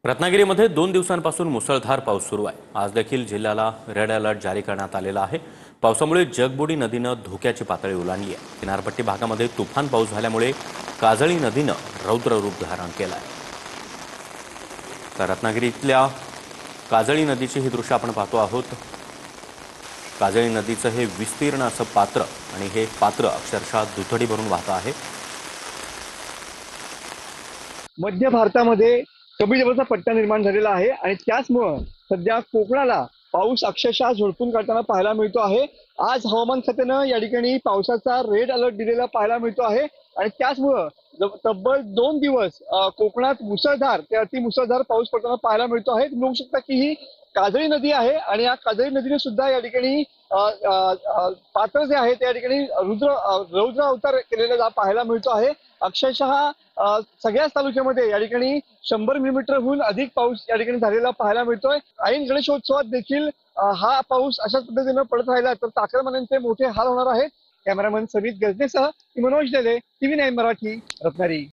रत्नागिरीमध्ये 2 दिवसांपासून मुसळधार पाऊस सुरू आहे। आज देखील जिल्ह्याला रेड अलर्ट जारी करण्यात आलेला आहे। पावसामुळे जगबुडी नदीनं धोक्याची पातळी ओलांडली आहे। किनारपट्टी भागामध्ये तुफान पाऊस झाल्यामुळे काजळी नदीनं रौद्र रूप धारण केलं आहे। तर रत्नागिरीतल्या काजळी नदीची ही दृश्य आपण पाहतो आहोत। काजळी नदीचं हे विस्तीर्ण असं पात्र आणि हे पात्र अक्षरशः दुथडी भरून वाहत आहे। मध्य भारतामध्ये कमी दाबाचा पट्टा निर्माण झालेला आहे आणि त्याचमुळं सध्या कोकणाला पाऊस अक्षरशः झोडपून काढताना पाहायला मिळतो आहे। आज हवामान खात्यानं या ठिकाणी पावसाचा रेड अलर्ट दिलेला पाहायला मिळतो आहे आणि त्याचमुळं तब्बल 2 दिवस कोकणात मुसळधार ते अतिमुसळधार पाऊस पडताना पाहायला मिळतो आहे। तुम्ही बघू शकता की ही काजळी नदी आहे आणि या काजळी नदीने सुद्धा या ठिकाणी पात्र जे आहे त्या ठिकाणी रौद्र अवतार केलेला पाहायला मिळतो आहे। अक्षरशः सगळ्याच तालुक्यामध्ये या ठिकाणी 100 मिलीमीटरहून अधिक पाऊस या ठिकाणी झालेला पाहायला मिळतोय। ऐन गणेशोत्सवात देखील हा पाऊस अशाच पद्धतीने पडत राहिला तर चाकरमान्यांचे मोठे हाल होणार आहेत। कॅमेरामन समित गजनेसह मनोज डेले, TV9 मराठी, रत्नागिरी।